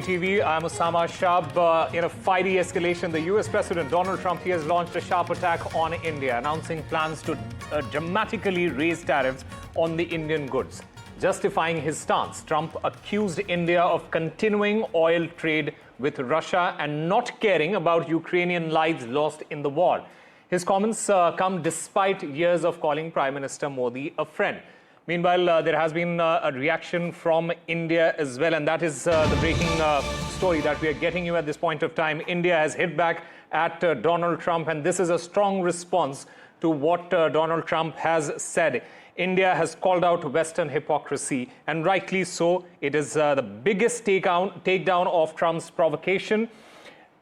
TV, I'm Osama Shab. In a fiery escalation, the US President Donald Trump has launched a sharp attack on India, announcing plans to dramatically raise tariffs on the Indian goods. Justifying his stance, Trump accused India of continuing oil trade with Russia and not caring about Ukrainian lives lost in the war. His comments come despite years of calling Prime Minister Modi a friend. Meanwhile, there has been a reaction from India as well, and that is the breaking story that we are getting you at this point of time. India has hit back at Donald Trump, and this is a strong response to what Donald Trump has said. India has called out Western hypocrisy, and rightly so. It is the biggest takedown of Trump's provocation.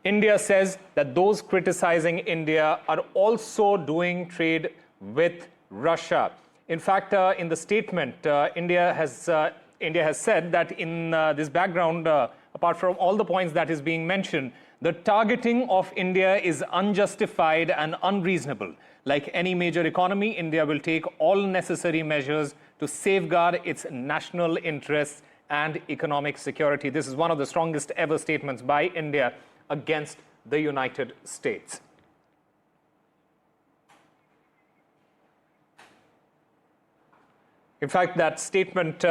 India says that those criticizing India are also doing trade with Russia. In fact, in the statement, India has said that in this background, apart from all the points that is being mentioned, the targeting of India is unjustified and unreasonable. Like any major economy, India will take all necessary measures to safeguard its national interests and economic security. This is one of the strongest ever statements by India against the United States. In fact, that statement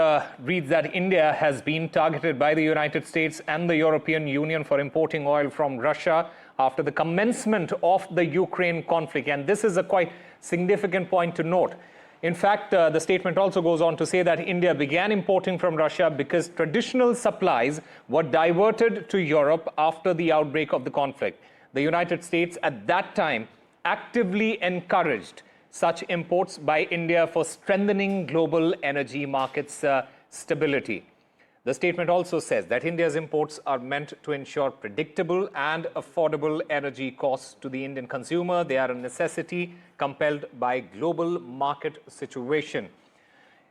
reads that India has been targeted by the United States and the European Union for importing oil from Russia after the commencement of the Ukraine conflict. And this is a quite significant point to note. In fact, the statement also goes on to say that India began importing from Russia because traditional supplies were diverted to Europe after the outbreak of the conflict. The United States at that time actively encouraged such imports by India for strengthening global energy markets stability. The statement also says that India's imports are meant to ensure predictable and affordable energy costs to the Indian consumer. They are a necessity compelled by global market situation.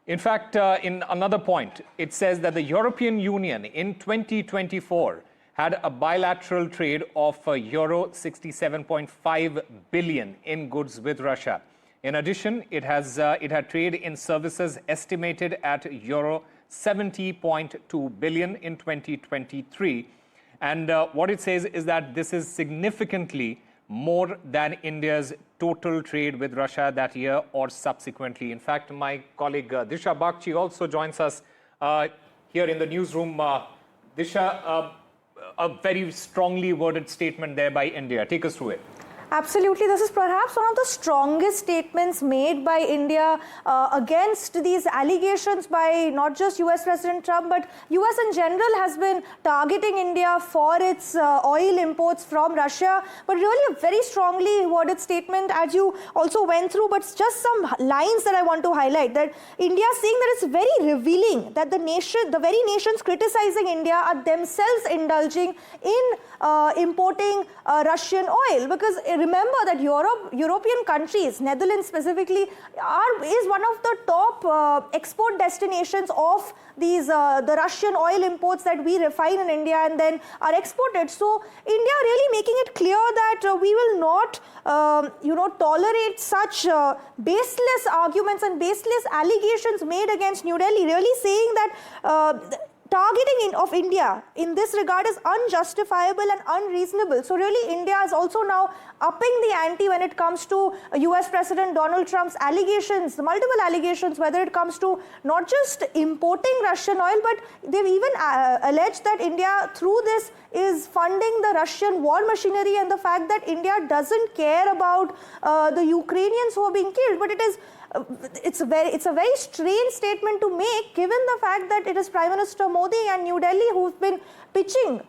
In fact, in another point, it says that the European Union in 2024 had a bilateral trade of euro 67.5 billion in goods with Russia. In addition, it had trade in services estimated at euro 70.2 billion in 2023. And what it says is that this is significantly more than India's total trade with Russia that year or subsequently. In fact, my colleague Disha Bagchi also joins us here in the newsroom. Disha, a very strongly worded statement there by India. Take us through it. Absolutely. This is perhaps one of the strongest statements made by India against these allegations by not just US President Trump, but US in general has been targeting India for its oil imports from Russia. But really a very strongly worded statement, as you also went through, but just some lines that I want to highlight. That India is saying that it's very revealing that the very nations criticizing India are themselves indulging in importing Russian oil, because remember that European countries, Netherlands specifically, is one of the top export destinations of these the Russian oil imports that we refine in India and then are exported. So India really making it clear that we will not tolerate such baseless arguments and baseless allegations made against New Delhi, really saying that targeting of India in this regard is unjustifiable and unreasonable. So really India is also now upping the ante when it comes to US President Donald Trump's allegations, the multiple allegations, whether it comes to not just importing Russian oil, but they've even alleged that India through this is funding the Russian war machinery, and the fact that India doesn't care about the Ukrainians who are being killed. But it's a very strange statement to make, given the fact that it is Prime Minister Modi and New Delhi who've been pitching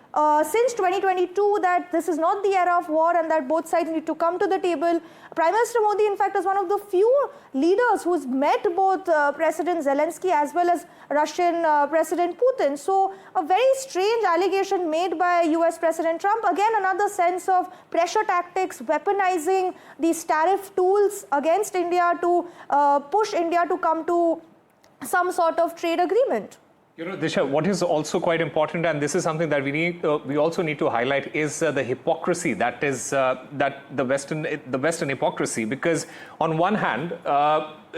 since 2022 that this is not the era of war and that both sides need to come to the table. Prime Minister Modi, in fact, is one of the few leaders who's met both President Zelensky as well as Russian President Putin. So a very strange allegation made by US President Trump. Again, another sense of pressure tactics, weaponizing these tariff tools against India to push India to come to some sort of trade agreement. You know, Disha, what is also quite important, and this is something that we also need to highlight, is the hypocrisy that the Western hypocrisy. Because on one hand,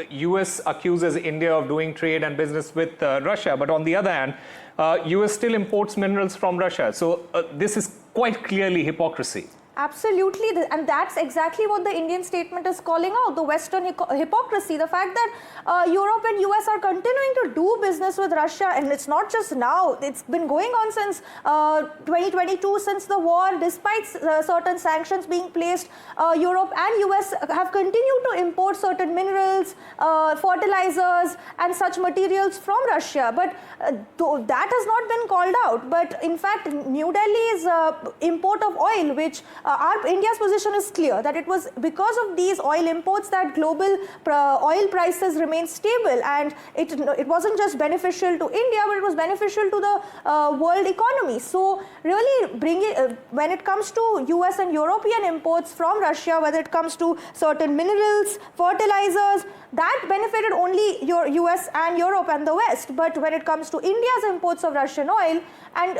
US accuses India of doing trade and business with Russia, but on the other hand, US still imports minerals from Russia. So this is quite clearly hypocrisy. Absolutely, and that's exactly what the Indian statement is calling out, the Western hypocrisy, the fact that Europe and US are continuing to do business with Russia, and it's not just now, it's been going on since 2022, since the war, despite certain sanctions being placed. Europe and US have continued to import certain minerals, fertilizers and such materials from Russia, but that has not been called out. But in fact, New Delhi's import of oil, which India's position is clear, that it was because of these oil imports that global oil prices remained stable, and it wasn't just beneficial to India, but it was beneficial to the world economy. So really when it comes to US and European imports from Russia, whether it comes to certain minerals, fertilizers, that benefited only US and Europe and the West. But when it comes to India's imports of Russian oil, and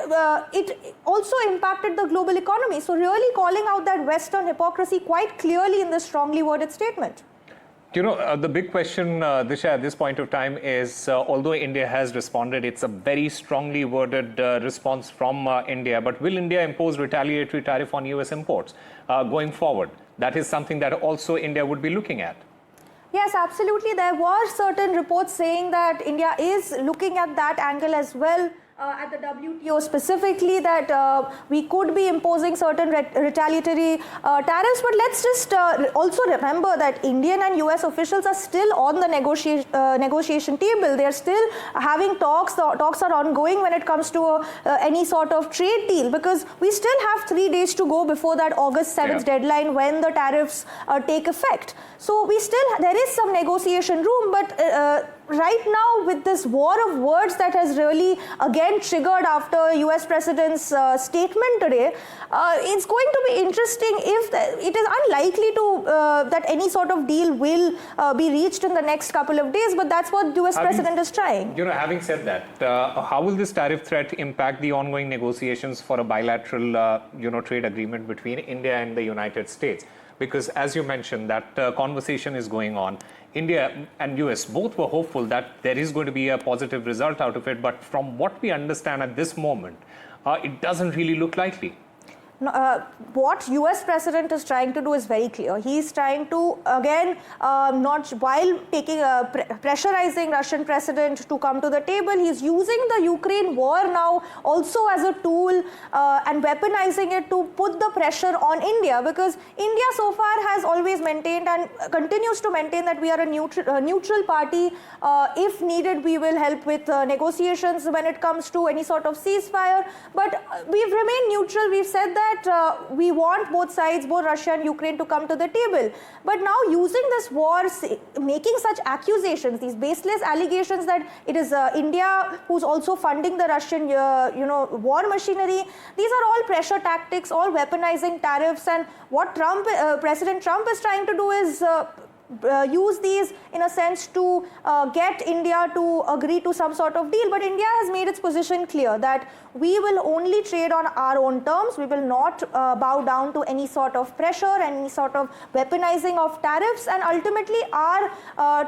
it also impacted the global economy. So really calling out that Western hypocrisy quite clearly in this strongly worded statement. You know, the big question, Disha, at this point of time is, although India has responded, it's a very strongly worded response from India. But will India impose retaliatory tariff on US imports going forward? That is something that also India would be looking at. Yes, absolutely. There were certain reports saying that India is looking at that angle as well. At the WTO specifically, that we could be imposing certain retaliatory tariffs. But let's just also remember that Indian and US officials are still on the negotiation table. They are still having talks. The talks are ongoing when it comes to any sort of trade deal, because we still have 3 days to go before that August 7th deadline when the tariffs take effect. So there is some negotiation room, but right now, with this war of words that has really again triggered after US President's statement today, it's going to be interesting. If it is unlikely to that any sort of deal will be reached in the next couple of days, but that's what US President is trying. You know, having said that, how will this tariff threat impact the ongoing negotiations for a bilateral, trade agreement between India and the United States? Because as you mentioned, that conversation is going on. India and US both were hopeful that there is going to be a positive result out of it. But from what we understand at this moment, it doesn't really look likely. What US President is trying to do is very clear. He's trying to, again, while pressurizing Russian President to come to the table, he's using the Ukraine war now also as a tool and weaponizing it to put the pressure on India, because India so far has always maintained and continues to maintain that we are a neutral party. If needed, we will help with negotiations when it comes to any sort of ceasefire. But we've remained neutral. We've said that we want both sides, both Russia and Ukraine, to come to the table. But now using this war, making such accusations, these baseless allegations that it is India who's also funding the Russian, war machinery, these are all pressure tactics, all weaponizing tariffs. And what President Trump is trying to do is use these in a sense to get India to agree to some sort of deal. But India has made its position clear that we will only trade on our own terms. We will not bow down to any sort of pressure, any sort of weaponizing of tariffs, and ultimately our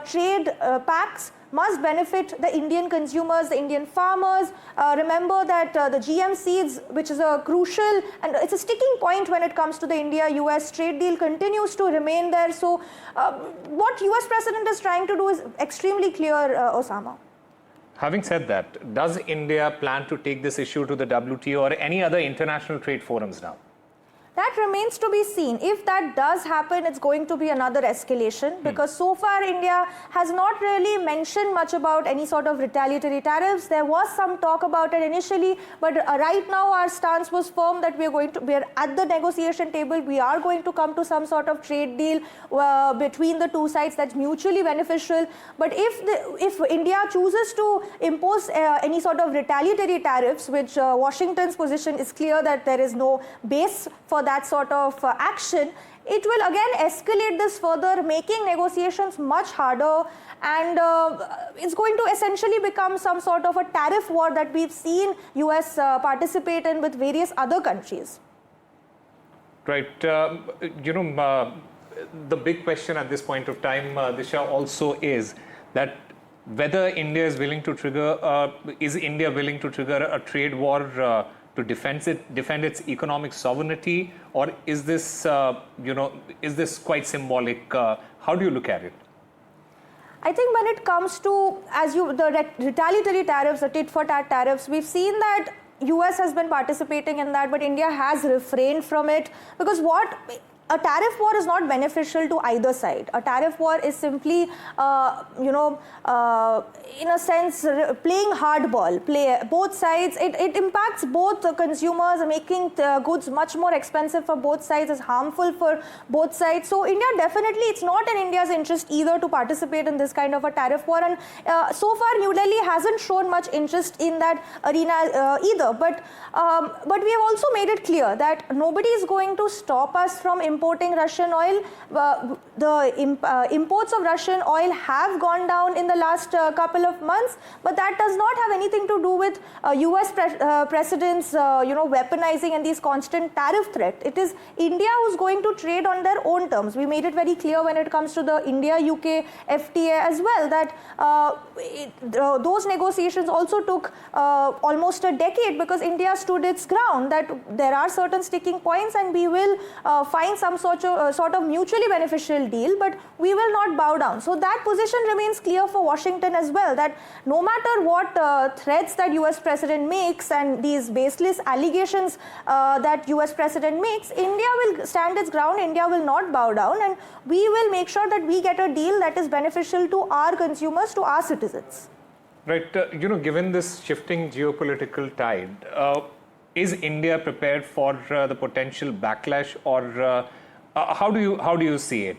trade pacts must benefit the Indian consumers, the Indian farmers. Remember that the GM seeds, which is a crucial and it's a sticking point when it comes to the India-US trade deal, continues to remain there. So what US President is trying to do is extremely clear, Osama. Having said that, does India plan to take this issue to the WTO or any other international trade forums now? That remains to be seen. If that does happen, it's going to be another escalation, because so far India has not really mentioned much about any sort of retaliatory tariffs. There was some talk about it initially, but right now our stance was firm that we are at the negotiation table. We are going to come to some sort of trade deal between the two sides that's mutually beneficial. But if India chooses to impose any sort of retaliatory tariffs, which Washington's position is clear that there is no base for that sort of action, it will again escalate this further, making negotiations much harder, and it's going to essentially become some sort of a tariff war that we've seen US participate in with various other countries. Right. the big question at this point of time, Disha, also is that whether India is willing to trigger, is India willing to trigger a trade war to defend its economic sovereignty, or is this, is this quite symbolic? How do you look at it? I think when it comes to, the retaliatory tariffs, the tit-for-tat tariffs, we've seen that US has been participating in that, but India has refrained from it, because a tariff war is not beneficial to either side. A tariff war is simply, in a sense, playing hardball. Both sides. It impacts both the consumers, making goods much more expensive for both sides, is harmful for both sides. So India definitely, it's not in India's interest either to participate in this kind of a tariff war. And so far, New Delhi hasn't shown much interest in that arena either. But we have also made it clear that nobody is going to stop us from importing Russian oil. The imports of Russian oil have gone down in the last couple of months, but that does not have anything to do with US presidents, weaponizing and these constant tariff threats. It is India who's going to trade on their own terms. We made it very clear when it comes to the India-UK FTA as well that those negotiations also took almost a decade, because India stood its ground that there are certain sticking points and we will find some sort of mutually beneficial deal, but we will not bow down. So that position remains clear for Washington as well, that no matter what threats that US President makes and these baseless allegations that US President makes, India will stand its ground, India will not bow down, and we will make sure that we get a deal that is beneficial to our consumers, to our citizens. Right. Given this shifting geopolitical tide, is India prepared for the potential backlash, or how do you see it?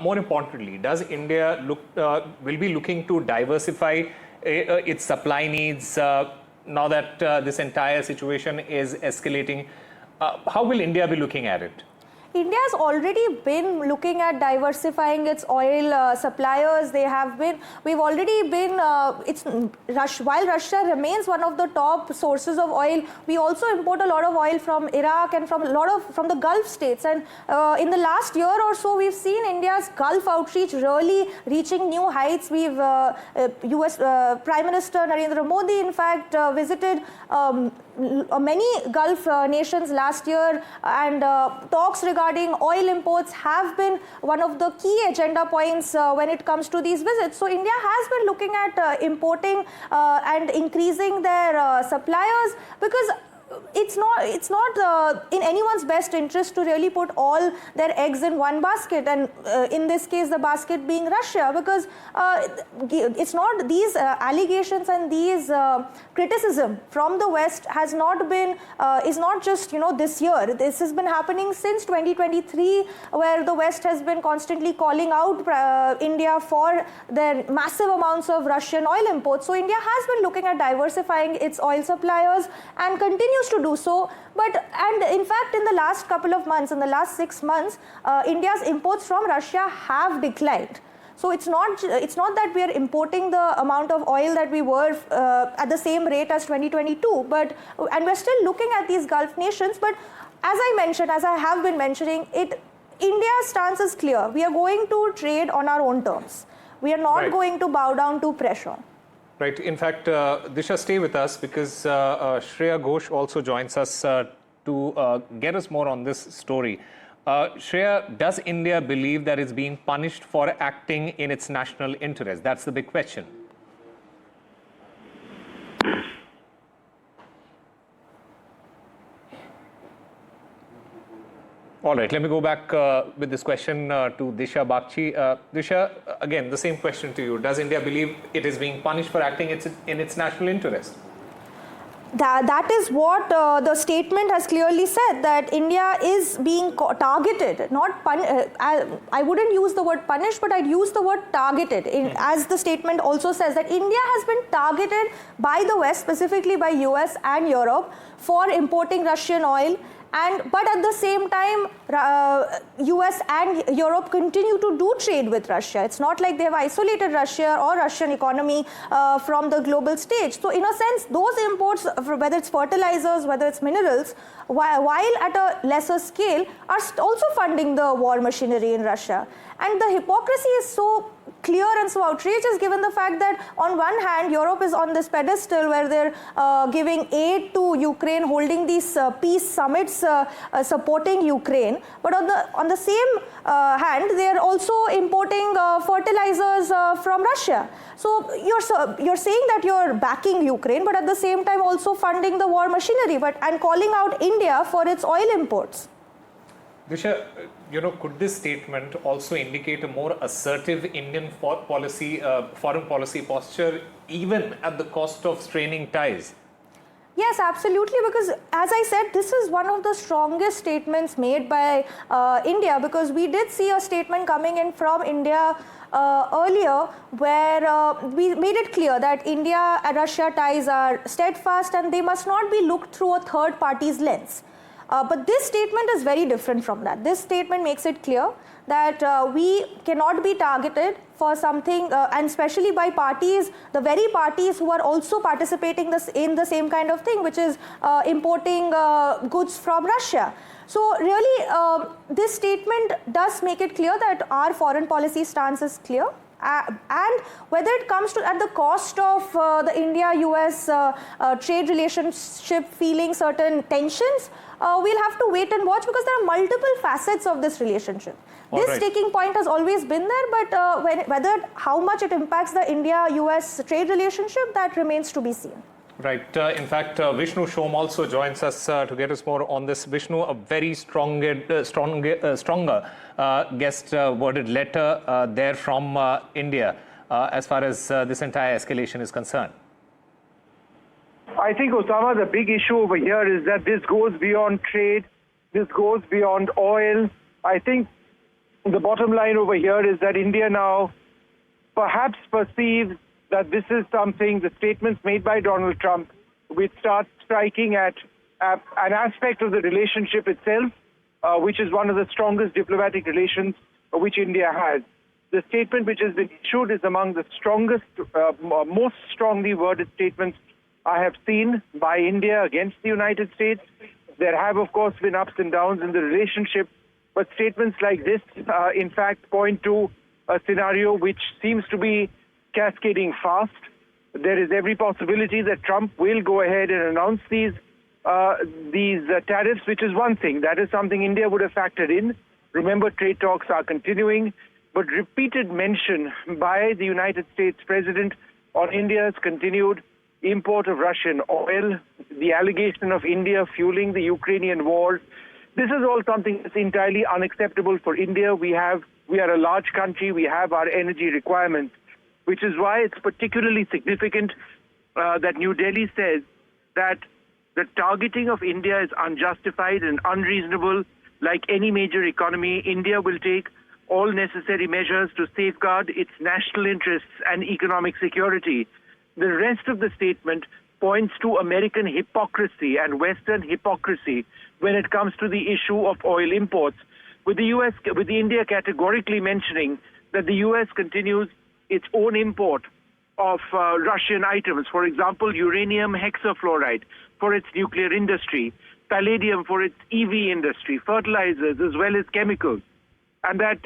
More importantly, does India will be looking to diversify its supply needs now that this entire situation is escalating? How will India be looking at it? India has already been looking at diversifying its oil suppliers. We've already been, while Russia remains one of the top sources of oil, we also import a lot of oil from Iraq and from the Gulf states. And in the last year or so, we've seen India's Gulf outreach really reaching new heights. We've, US Prime Minister Narendra Modi, in fact, visited many Gulf nations last year, and talks regarding oil imports have been one of the key agenda points when it comes to these visits. So India has been looking at importing and increasing their suppliers, because it's not in anyone's best interest to really put all their eggs in one basket, and in this case the basket being Russia, because it's not these allegations and these criticism from the West has not been is not just this year. This has been happening since 2023, where the West has been constantly calling out India for their massive amounts of Russian oil imports. So India has been looking at diversifying its oil suppliers and continues to do so. And in fact, in the last couple of months, in the last 6 months, India's imports from Russia have declined. So it's not that we are importing the amount of oil that we were at the same rate as 2022, and we're still looking at these Gulf nations. But as I have been mentioning, India's stance is clear. We are going to trade on our own terms. We are not going to bow down to pressure. Right. In fact, Disha, stay with us, because Shreya Ghosh also joins us to get us more on this story. Shreya, does India believe that it's being punished for acting in its national interest? That's the big question. All right, let me go back with this question to Disha Bagchi. Disha, again, the same question to you. Does India believe it is being punished for acting in its national interest? That is what the statement has clearly said, that India is being targeted, not I wouldn't use the word punished, but I'd use the word targeted. As the statement also says, that India has been targeted by the West, specifically by US and Europe, for importing Russian oil. But at the same time, US and Europe continue to do trade with Russia. It's not like they have isolated Russia or Russian economy from the global stage. So in a sense, those imports, whether it's fertilizers, whether it's minerals, while at a lesser scale, are also funding the war machinery in Russia. And the hypocrisy is so clear and so outrageous, given the fact that on one hand Europe is on this pedestal where they're giving aid to Ukraine, holding these peace summits supporting Ukraine, but on the same hand they are also importing fertilizers from Russia. So you're saying that you're backing Ukraine, but at the same time also funding the war machinery, and calling out India for its oil imports. Disha, could this statement also indicate a more assertive Indian foreign policy posture, even at the cost of straining ties? Yes, absolutely, because as I said, this is one of the strongest statements made by India, because we did see a statement coming in from India earlier where we made it clear that India and Russia ties are steadfast and they must not be looked through a third party's lens. But this statement is very different from that. This statement makes it clear that we cannot be targeted for something, and especially by parties, the very parties who are also participating in the same kind of thing, which is importing goods from Russia. So really, this statement does make it clear that our foreign policy stance is clear. And whether it comes to at the cost of the India-US trade relationship feeling certain tensions, we'll have to wait and watch, because there are multiple facets of this relationship. This sticking point has always been there, but how much it impacts the India-US trade relationship, that remains to be seen. Right. In fact, Vishnu Shom also joins us to get us more on this. Vishnu, a very stronger guest worded letter there from India as far as this entire escalation is concerned. I think, Osama, the big issue over here is that this goes beyond trade, this goes beyond oil. I think the bottom line over here is that India now perhaps perceives that this is something, the statements made by Donald Trump, which start striking at an aspect of the relationship itself, which is one of the strongest diplomatic relations which India has. The statement which has been issued is among the strongest, most strongly worded statements I have seen by India against the United States. There have, of course, been ups and downs in the relationship, but statements like this, in fact, point to a scenario which seems to be cascading fast. There is every possibility that Trump will go ahead and announce these tariffs, which is one thing. That is something India would have factored in. Remember, trade talks are continuing, but repeated mention by the United States President on India's continued import of Russian oil, the allegation of India fueling the Ukrainian war. This is all something that's entirely unacceptable for India. We are a large country. We have our energy requirements, which is why it's particularly significant that New Delhi says that the targeting of India is unjustified and unreasonable. Like any major economy, India will take all necessary measures to safeguard its national interests and economic security. The rest of the statement points to American hypocrisy and Western hypocrisy when it comes to the issue of oil imports, with India categorically mentioning that the US continues its own import of Russian items, for example, uranium hexafluoride for its nuclear industry, palladium for its EV industry, fertilizers as well as chemicals. And that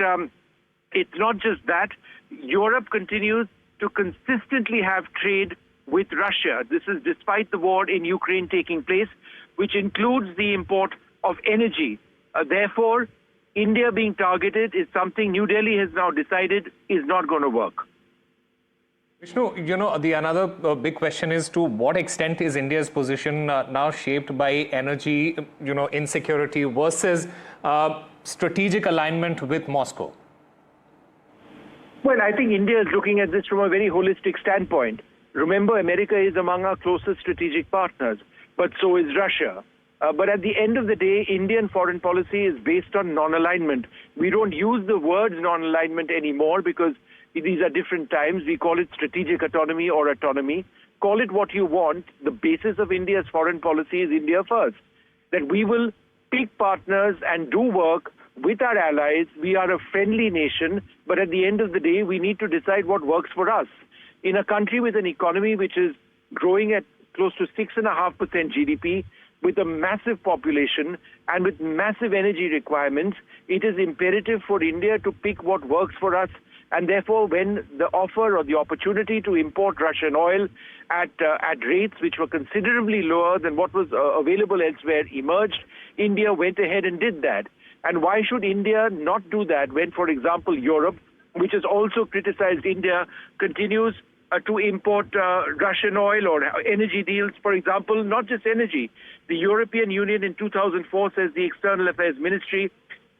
it's not just that, Europe continues to consistently have trade with Russia. This is despite the war in Ukraine taking place, which includes the import of energy. Therefore, India being targeted is something New Delhi has now decided is not going to work. Vishnu, the another big question is, to what extent is India's position now shaped by energy, insecurity versus strategic alignment with Moscow? Well, I think India is looking at this from a very holistic standpoint. Remember, America is among our closest strategic partners, but so is Russia. But at the end of the day, Indian foreign policy is based on non-alignment. We don't use the words non-alignment anymore because these are different times. We call it strategic autonomy or autonomy. Call it what you want. The basis of India's foreign policy is India first. That we will pick partners and do work with our allies. We are a friendly nation, but at the end of the day, we need to decide what works for us. In a country with an economy which is growing at close to 6.5% GDP, with a massive population and with massive energy requirements, it is imperative for India to pick what works for us. And therefore, when the offer or the opportunity to import Russian oil at rates which were considerably lower than what was available elsewhere emerged, India went ahead and did that. And why should India not do that when, for example, Europe, which has also criticized India, continues to import Russian oil or energy deals, for example, not just energy. The European Union in 2004, says the External Affairs Ministry,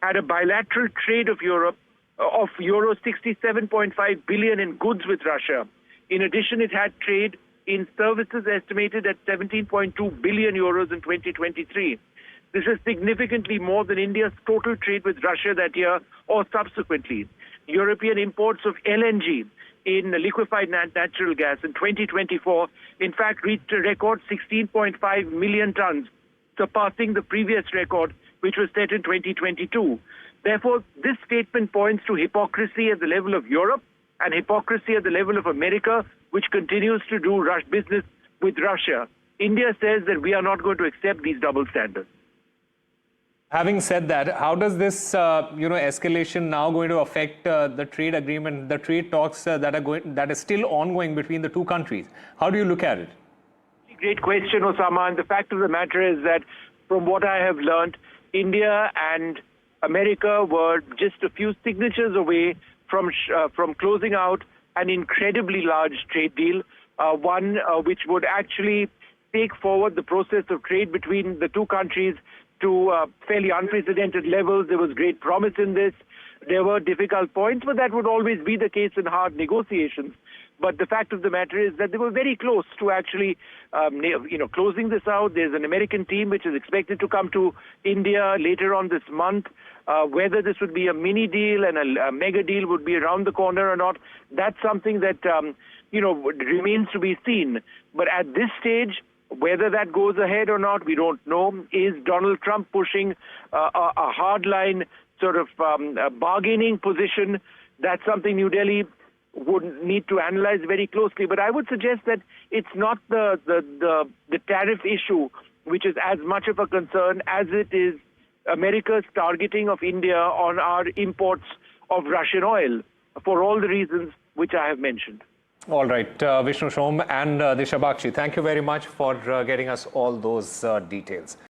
had a bilateral trade of euro 67.5 billion in goods with Russia. In addition, it had trade in services estimated at 17.2 billion euros in 2023. This is significantly more than India's total trade with Russia that year or subsequently. European imports of LNG in liquefied natural gas in 2024, in fact, reached a record 16.5 million tons, surpassing the previous record, which was set in 2022. Therefore, this statement points to hypocrisy at the level of Europe and hypocrisy at the level of America, which continues to do business with Russia. India says that we are not going to accept these double standards. Having said that, how does this, escalation now going to affect the trade agreement, the trade talks that is still ongoing between the two countries? How do you look at it? Great question, Osama. And the fact of the matter is that, from what I have learned, India and America were just a few signatures away from closing out an incredibly large trade deal, one which would actually take forward the process of trade between the two countries to fairly unprecedented levels. There was great promise in this. There were difficult points, but that would always be the case in hard negotiations. But the fact of the matter is that they were very close to actually, closing this out. There's an American team which is expected to come to India later on this month. Whether this would be a mini deal and a mega deal would be around the corner or not, that's something that, remains to be seen. But at this stage, whether that goes ahead or not, we don't know. Is Donald Trump pushing a hardline sort of bargaining position? That's something New Delhi would need to analyze very closely. But I would suggest that it's not the tariff issue which is as much of a concern as it is America's targeting of India on our imports of Russian oil for all the reasons which I have mentioned. All right, Vishnu Shom and Disha Bakshi, thank you very much for getting us all those details.